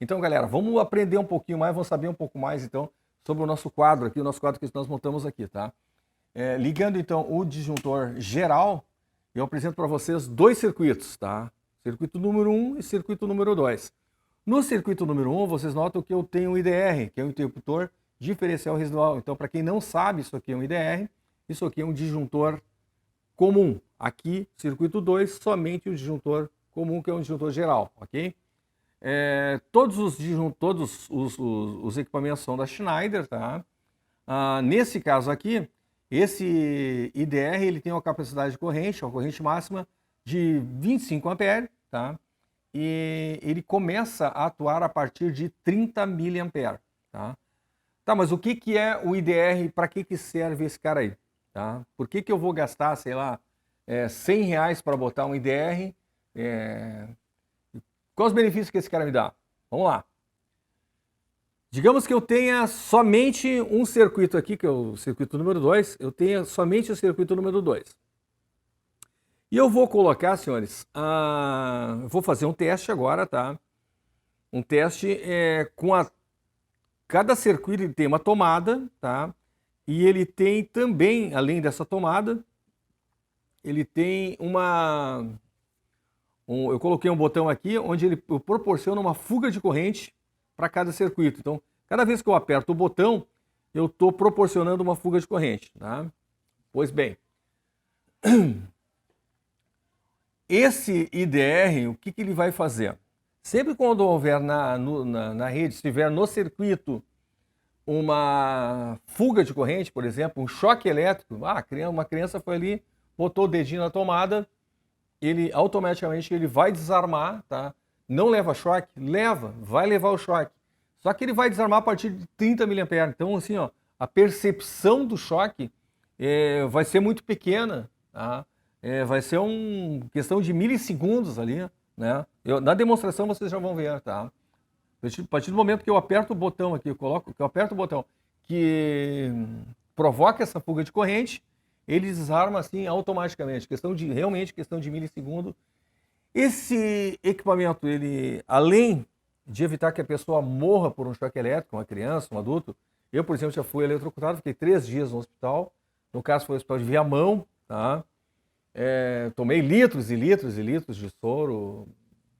Então, galera, vamos aprender um pouquinho mais, vamos saber um pouco mais, então, sobre o nosso quadro aqui, o nosso quadro que nós montamos aqui, tá? Ligando, então, o disjuntor geral, eu apresento para vocês dois circuitos, tá? Circuito número 1 e circuito número 2. No circuito número 1, vocês notam que eu tenho um IDR, que é um interruptor diferencial residual. Então, para quem não sabe, isso aqui é um IDR, isso aqui é um disjuntor comum. Aqui, circuito 2, somente o disjuntor comum, que é um disjuntor geral, ok? Todos os equipamentos são da Schneider, tá? Nesse caso aqui, esse IDR ele tem uma capacidade de corrente, uma corrente máxima de 25 ampere, tá? E ele começa a atuar a partir de 30 miliampere, tá? Tá, mas o que é o IDR? Para que serve esse cara aí? Tá? Por que eu vou gastar, sei lá, R$100 para botar um IDR? Quais os benefícios que esse cara me dá? Vamos lá. Digamos que eu tenha somente um circuito aqui, que é o circuito número 2, eu tenho somente o circuito número 2. E eu vou colocar, senhores, vou fazer um teste agora, tá? Um teste cada circuito ele tem uma tomada, tá? E ele tem também, além dessa tomada, ele tem eu coloquei um botão aqui onde ele proporciona uma fuga de corrente para cada circuito. Então, cada vez que eu aperto o botão, eu estou proporcionando uma fuga de corrente, tá? Pois bem, esse IDR, o que ele vai fazer? Sempre quando houver na rede, se estiver no circuito uma fuga de corrente, por exemplo, um choque elétrico, uma criança foi ali, botou o dedinho na tomada, ele automaticamente ele vai desarmar, tá? Não leva choque? Vai levar o choque. Só que ele vai desarmar a partir de 30 miliampere. Então, assim, ó, a percepção do choque vai ser muito pequena, tá? Vai ser uma questão de milissegundos ali, né? Na demonstração vocês já vão ver, tá? A partir do momento que eu aperto o botão aqui, eu aperto o botão que provoca essa fuga de corrente, ele desarma assim automaticamente, realmente questão de milissegundo. Esse equipamento, ele, além de evitar que a pessoa morra por um choque elétrico, uma criança, um adulto, eu, por exemplo, já fui eletrocutado, fiquei 3 dias no hospital, no caso foi o hospital de Viamão, tá? Tomei litros e litros e litros de soro,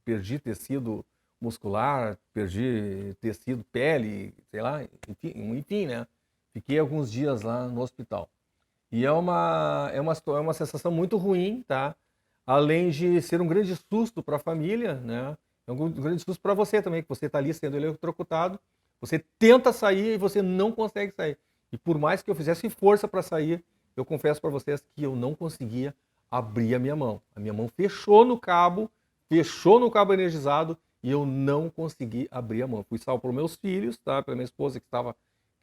perdi tecido muscular, perdi tecido, pele, sei lá, enfim, né? Fiquei alguns dias lá no hospital. E é uma sensação muito ruim, tá? Além de ser um grande susto para a família, né? É um grande susto para você também, que você está ali sendo eletrocutado, você tenta sair e você não consegue sair. E por mais que eu fizesse força para sair, eu confesso para vocês que eu não conseguia abrir a minha mão. A minha mão fechou no cabo energizado, e eu não consegui abrir a mão. Fui salvo por meus filhos, tá? Pela minha esposa que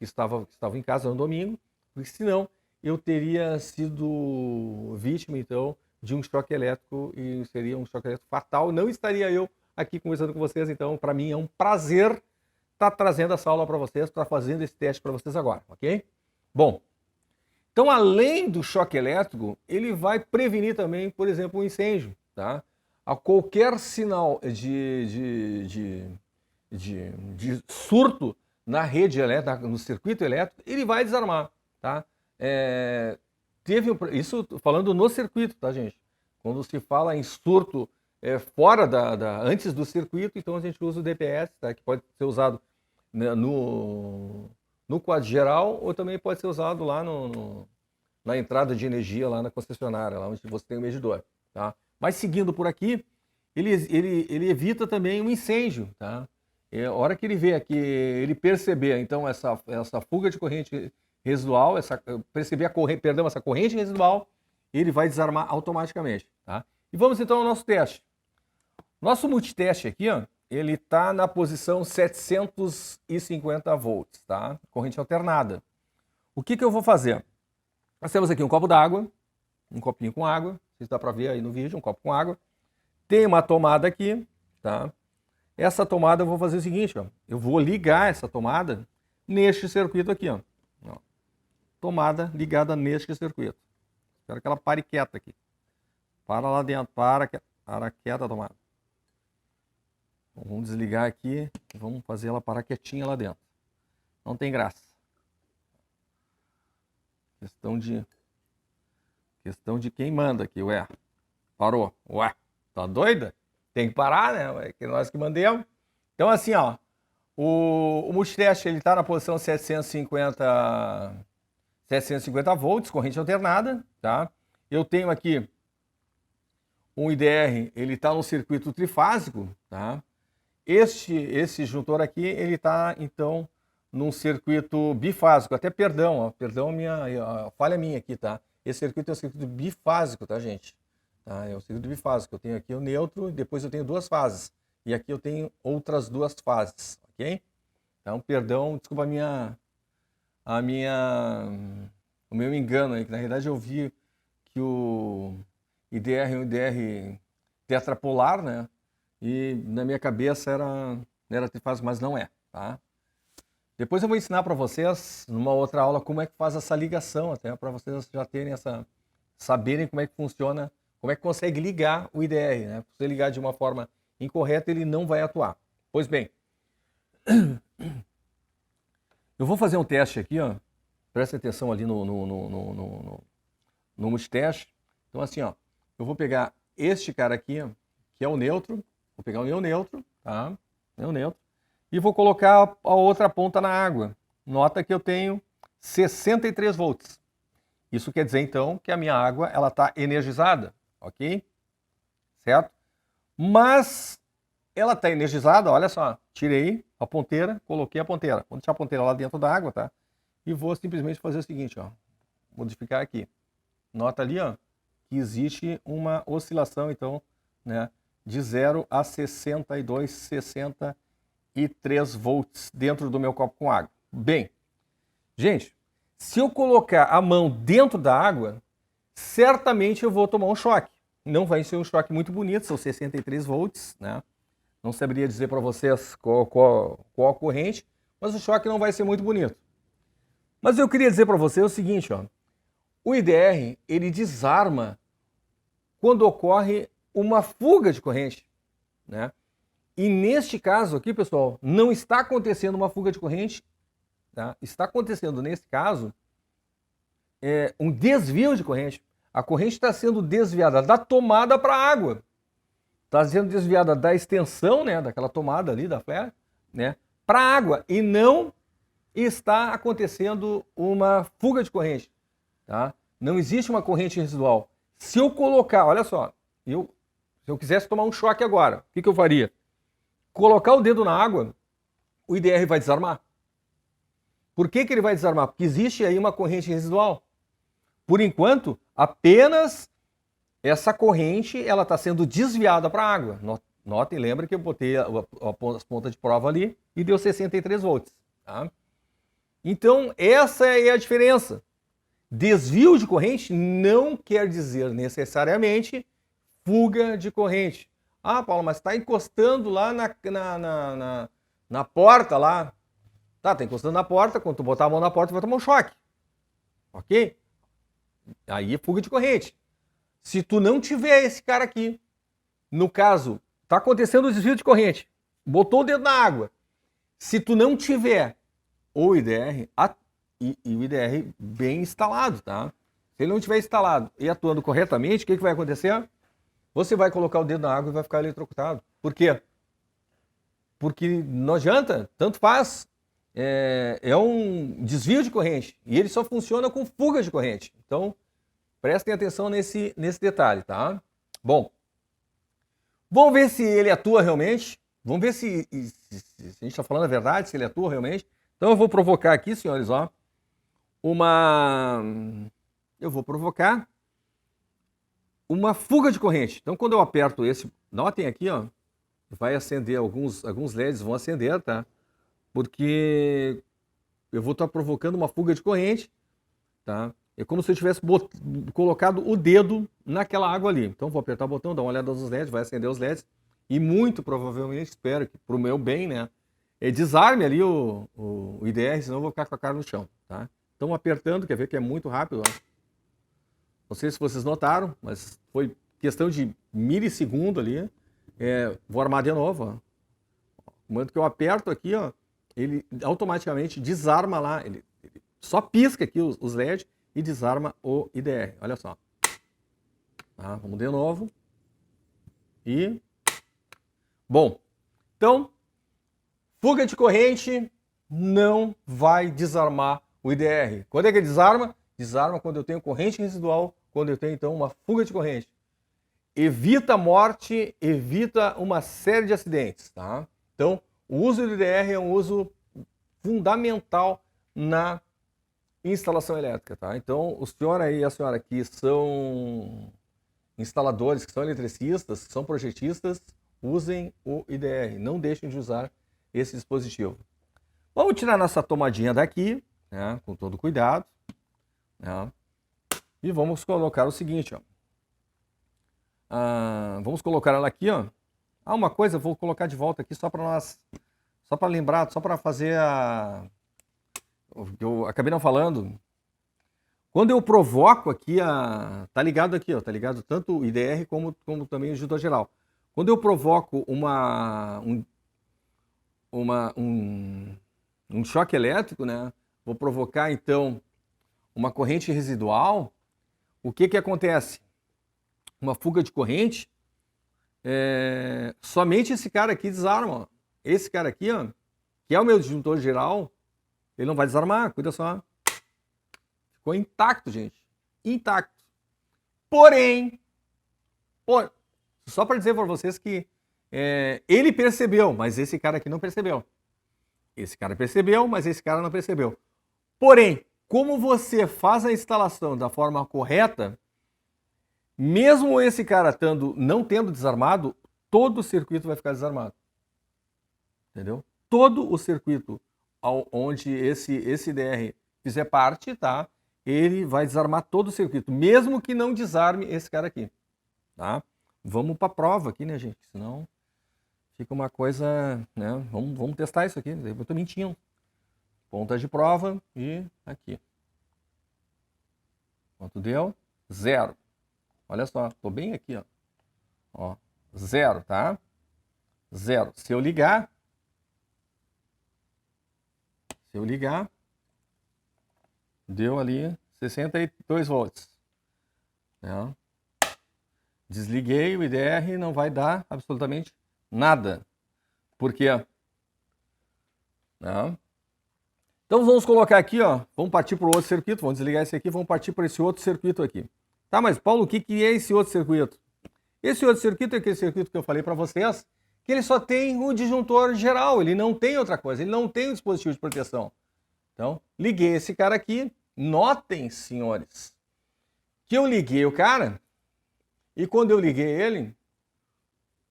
estava em casa no domingo, porque senão eu teria sido vítima, então, de um choque elétrico, e seria um choque elétrico fatal. Não estaria eu aqui conversando com vocês, então, para mim é um prazer estar trazendo essa aula para vocês, estar fazendo esse teste para vocês agora, ok? Bom, então, além do choque elétrico, ele vai prevenir também, por exemplo, um incêndio, tá? A qualquer sinal de surto na rede elétrica, no circuito elétrico, ele vai desarmar, tá? Isso falando no circuito, tá, gente? Quando se fala em surto fora antes do circuito, então a gente usa o DPS, tá? Que pode ser usado, né, no quadro geral, ou também pode ser usado lá na entrada de energia, lá na concessionária, lá onde você tem o medidor, tá? Mas seguindo por aqui, ele evita também um incêndio, tá? A hora que ele vê aqui, ele perceber, então, essa fuga de corrente residual, perceber essa corrente residual, ele vai desarmar automaticamente, tá? E vamos então ao nosso teste. Nosso multiteste aqui, ó, ele está na posição 750 volts, tá? Corrente alternada. O que eu vou fazer? Nós temos aqui um copo d'água, um copinho com água, não sei se dá para ver aí no vídeo, um copo com água. Tem uma tomada aqui, tá? Essa tomada eu vou fazer o seguinte, ó, eu vou ligar essa tomada neste circuito aqui, ó. Tomada ligada neste circuito. Espero que ela pare quieta aqui. Para lá dentro, para quieta a tomada. Então, vamos desligar aqui Vamos fazer ela parar quietinha lá dentro. Não tem graça. Questão de quem manda aqui, ué. Parou. Ué, tá doida? Tem que parar, né? Ué, que nós que mandemos. Então, assim, ó. O multiteste, ele tá na posição 750 volts, corrente alternada, tá? Eu tenho aqui um IDR, ele tá no circuito trifásico, tá? Esse disjuntor aqui, ele tá, então, num circuito bifásico. Até perdão, ó, perdão a falha minha aqui, tá? Esse circuito é um circuito bifásico, tá, gente? Tá? É um circuito bifásico. Eu tenho aqui o neutro e depois eu tenho duas fases. E aqui eu tenho outras duas fases, ok? Então, perdão, desculpa o meu engano aí, que na realidade eu vi que o IDR é um IDR tetrapolar, né? E na minha cabeça era trifásico, mas não é, tá? Depois eu vou ensinar para vocês, numa outra aula, como é que faz essa ligação, até para vocês já terem saberem como é que funciona, como é que consegue ligar o IDR, né? Se você ligar de uma forma incorreta, ele não vai atuar. Pois bem, eu vou fazer um teste aqui, ó. Presta atenção ali no multiteste. Então, assim, ó, eu vou pegar este cara aqui, ó, que é o neutro, vou pegar o meu neutro, tá? Meu neutro. E vou colocar a outra ponta na água. Nota que eu tenho 63 volts. Isso quer dizer, então, que a minha água ela está energizada, ok? Certo? Mas ela está energizada, olha só, tirei a ponteira, coloquei a ponteira. Vou deixar a ponteira lá dentro da água, tá? E vou simplesmente fazer o seguinte, ó, modificar aqui. Nota ali, ó, que existe uma oscilação, então, né, de 0 a 62, 63 volts dentro do meu copo com água. Bem, gente, se eu colocar a mão dentro da água, certamente eu vou tomar um choque. Não vai ser um choque muito bonito, são 63 volts, né? Não saberia dizer para vocês qual a corrente, mas o choque não vai ser muito bonito. Mas eu queria dizer para você o seguinte, ó, o IDR, ele desarma quando ocorre uma fuga de corrente, né? E neste caso aqui, pessoal, não está acontecendo uma fuga de corrente, tá? Está acontecendo, nesse caso, um desvio de corrente. A corrente está sendo desviada da tomada para a água. Está sendo desviada da extensão, né, daquela tomada ali da flare, né, para a água. E não está acontecendo uma fuga de corrente. Tá? Não existe uma corrente residual. Se eu colocar, olha só, se eu quisesse tomar um choque agora, o que eu faria? Colocar o dedo na água, o IDR vai desarmar. Por que ele vai desarmar? Porque existe aí uma corrente residual. Por enquanto, apenas essa corrente ela está sendo desviada para a água. Notem, lembrem que eu botei as pontas de prova ali e deu 63 volts. Tá? Então, essa é a diferença. Desvio de corrente não quer dizer necessariamente fuga de corrente. Ah, Paulo, mas está encostando lá na porta lá. Tá encostando na porta, quando tu botar a mão na porta vai tomar um choque. Ok? Aí é fuga de corrente. Se tu não tiver esse cara aqui, no caso, tá acontecendo o desvio de corrente, botou o dedo na água. Se tu não tiver o IDR e o IDR bem instalado, tá? Se ele não tiver instalado e atuando corretamente, o que vai acontecer? Você vai colocar o dedo na água e vai ficar eletrocutado. Por quê? Porque não adianta, tanto faz. É um desvio de corrente e ele só funciona com fuga de corrente. Então, prestem atenção nesse detalhe, tá? Bom, vamos ver se ele atua realmente. Vamos ver se a gente está falando a verdade, se ele atua realmente. Então eu vou provocar aqui, senhores, ó, eu vou provocar uma fuga de corrente. Então quando eu aperto esse, notem aqui, ó, vai acender alguns LEDs vão acender, tá? Porque eu vou estar provocando uma fuga de corrente, tá? É como se eu tivesse colocado o dedo naquela água ali. Então vou apertar o botão, dar uma olhada nos LEDs, vai acender os LEDs e muito provavelmente, espero que para o meu bem, né, desarme ali o IDR, senão eu vou ficar com a cara no chão, tá? Então apertando, quer ver que é muito rápido, ó. Não sei se vocês notaram, mas foi questão de milissegundo ali. Vou armar de novo, ó. No momento que eu aperto aqui, ó, ele automaticamente desarma lá, ele só pisca aqui os LEDs e desarma o IDR. Olha só. Tá, vamos de novo. E... Bom, então, fuga de corrente não vai desarmar o IDR. Quando é que ele desarma? Desarma quando eu tenho corrente residual, quando eu tenho, então, uma fuga de corrente. Evita morte, evita uma série de acidentes, tá? Então, o uso do IDR é um uso fundamental na instalação elétrica, tá? Então, o senhor aí e a senhora que são instaladores, que são eletricistas, que são projetistas, usem o IDR, não deixem de usar esse dispositivo. Vamos tirar nossa tomadinha daqui, né, com todo cuidado, né, e vamos colocar o seguinte, ó. Vamos colocar ela aqui, ó. Uma coisa, vou colocar de volta aqui só para nós, só para lembrar, só para fazer eu acabei não falando. Quando eu provoco aqui tá ligado aqui, ó, tá ligado tanto o IDR como também o disjuntor geral. Quando eu provoco um choque elétrico, né? Vou provocar então uma corrente residual. O que acontece? Uma fuga de corrente. Somente esse cara aqui desarma. Ó. Esse cara aqui, ó, que é o meu disjuntor geral, ele não vai desarmar. Cuida só. Ficou intacto, gente. Intacto. Porém, só para dizer para vocês que ele percebeu, mas esse cara aqui não percebeu. Esse cara percebeu, mas esse cara não percebeu. Porém, como você faz a instalação da forma correta, mesmo esse cara não tendo desarmado, todo o circuito vai ficar desarmado. Entendeu? Todo o circuito onde esse IDR fizer parte, tá? Ele vai desarmar todo o circuito, mesmo que não desarme esse cara aqui, tá? Vamos para a prova aqui, né, gente? Senão fica uma coisa, né? Vamos testar isso aqui. Eu tô mentindo. Ponta de prova e aqui. Quanto deu? 0. Olha só, tô bem aqui, ó. Ó, 0, tá? 0. Se eu ligar, deu ali 62 volts. Né? Desliguei o IDR, não vai dar absolutamente nada. Por quê? Né? Então vamos colocar aqui, ó, vamos partir para o outro circuito, vamos desligar esse aqui, vamos partir para esse outro circuito aqui. Tá, mas Paulo, o que é esse outro circuito? Esse outro circuito é aquele circuito que eu falei para vocês, que ele só tem o disjuntor geral, ele não tem outra coisa, ele não tem o dispositivo de proteção. Então, liguei esse cara aqui, notem, senhores, que eu liguei o cara, e quando eu liguei ele,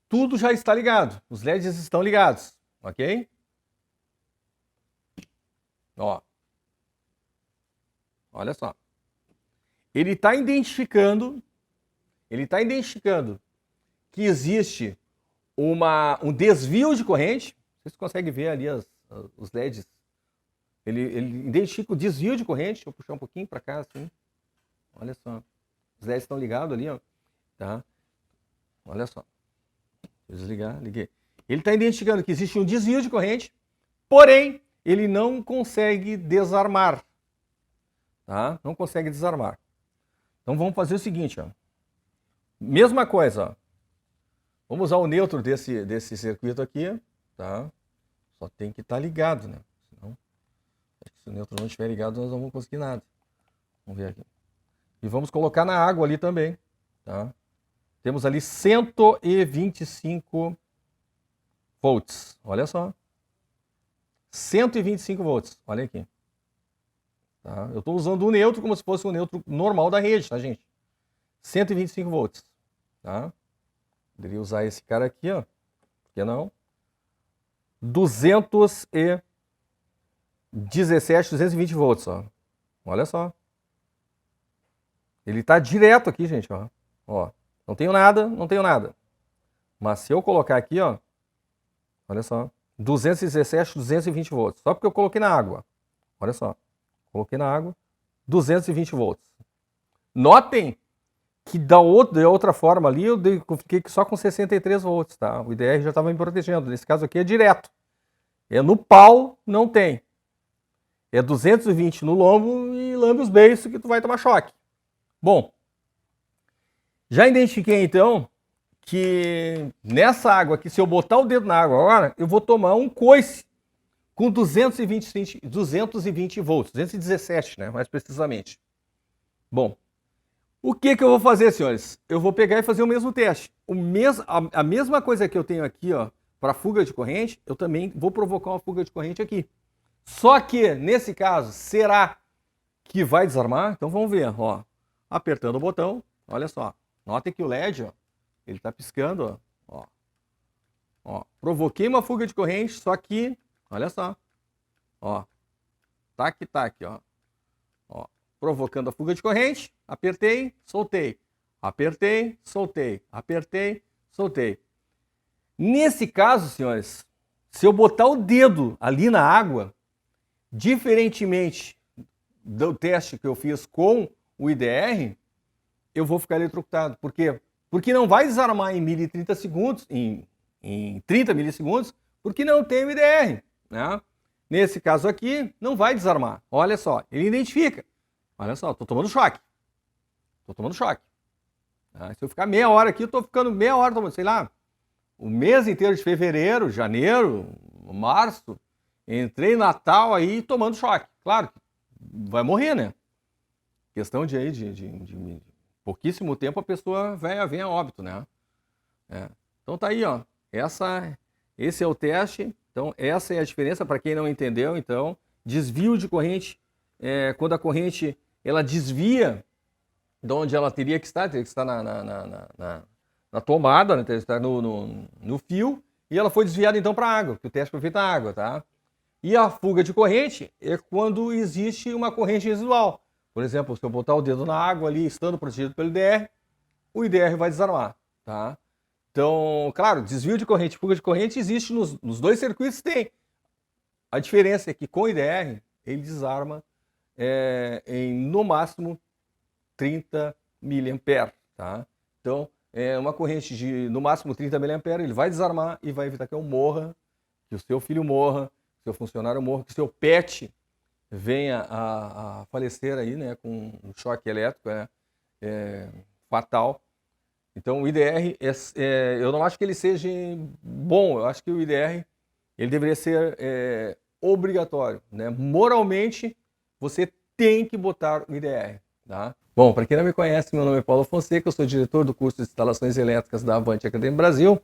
tudo já está ligado, os LEDs estão ligados, ok? Ó, olha só. Ele está identificando que existe um desvio de corrente. Vocês conseguem ver ali os LEDs. Ele identifica o desvio de corrente. Deixa eu puxar um pouquinho para cá, assim. Olha só. Os LEDs estão ligados ali, ó. Tá? Olha só. Deixa eu desligar, liguei. Ele está identificando que existe um desvio de corrente, porém, ele não consegue desarmar. Tá? Não consegue desarmar. Então vamos fazer o seguinte, ó. Mesma coisa, ó. Vamos usar o neutro desse circuito aqui, tá? Só tem que estar ligado, né? Senão, se o neutro não estiver ligado, nós não vamos conseguir nada. Vamos ver aqui. E vamos colocar na água ali também, tá? Temos ali 125 volts. Olha só. 125 volts. Olha aqui. Tá? Eu estou usando o neutro como se fosse o neutro normal da rede, tá, gente? 125 volts. Tá? Poderia usar esse cara aqui, ó. Por que não? 217, 220 volts, ó. Olha só. Ele está direto aqui, gente, ó. Ó. Não tenho nada, não tenho nada. Mas se eu colocar aqui, ó. Olha só. 217, 220 volts. Só porque eu coloquei na água. Olha só. Coloquei na água. 220 volts. Notem que da outra forma ali eu fiquei só com 63 volts, tá? O IDR já estava me protegendo. Nesse caso aqui é direto. No pau, não tem. É 220 no lombo e lambe os beiços que tu vai tomar choque. Bom, já identifiquei então que nessa água aqui, se eu botar o dedo na água agora, eu vou tomar um coice com 220 volts, 217, né, mais precisamente. Bom, o que eu vou fazer, senhores? Eu vou pegar e fazer o mesmo teste. A mesma coisa que eu tenho aqui, ó, para fuga de corrente, eu também vou provocar uma fuga de corrente aqui. Só que, nesse caso, será que vai desarmar? Então vamos ver, ó. Apertando o botão, olha só. Notem que o LED, ó, ele está piscando, ó. Ó. Provoquei uma fuga de corrente, só que, olha só. Ó. Tac, tac, ó. Ó. Provocando a fuga de corrente, apertei, soltei. Apertei, soltei. Apertei, soltei. Nesse caso, senhores, se eu botar o dedo ali na água, diferentemente do teste que eu fiz com o IDR, eu vou ficar eletrocutado. Por quê? Porque não vai desarmar em 1030 segundos, em 30 milissegundos, porque não tem o IDR, né? Nesse caso aqui, não vai desarmar. Olha só, ele identifica. Olha só, estou tomando choque. Estou tomando choque. Se eu ficar meia hora aqui, eu estou ficando meia hora tomando, sei lá, o mês inteiro de fevereiro, janeiro, março, entrei Natal aí tomando choque. Claro, vai morrer, né? Questão de pouquíssimo tempo a pessoa vem a óbito, né? Então tá aí, ó. Esse é o teste. Então essa é a diferença para quem não entendeu. Então, desvio de corrente, quando a corrente ela desvia de onde ela teria que estar na tomada, né? Teria que estar no fio, e ela foi desviada então para a água, porque o teste foi feito na água, tá? E a fuga de corrente é quando existe uma corrente residual. Por exemplo, se eu botar o dedo na água ali, estando protegido pelo IDR, o IDR vai desarmar, tá? Então, claro, desvio de corrente, fuga de corrente existe nos dois circuitos, tem. A diferença é que com o IDR, ele desarma em, no máximo, 30 mA, tá? Então, uma corrente de, no máximo, 30 mA, ele vai desarmar e vai evitar que eu morra, que o seu filho morra, que o seu funcionário morra, que o seu pet venha a falecer aí, né, com um choque elétrico fatal. Então o IDR, eu não acho que ele seja bom, eu acho que o IDR ele deveria ser obrigatório, né? Moralmente, você tem que botar o IDR, tá? Bom, para quem não me conhece, meu nome é Paulo Fonseca, eu sou diretor do curso de instalações elétricas da Avante Academy Brasil.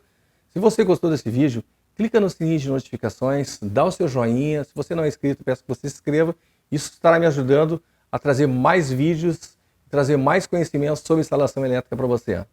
Se você gostou desse vídeo, clica no sininho de notificações, dá o seu joinha. Se você não é inscrito, peço que você se inscreva. Isso estará me ajudando a trazer mais vídeos, trazer mais conhecimentos sobre instalação elétrica para você.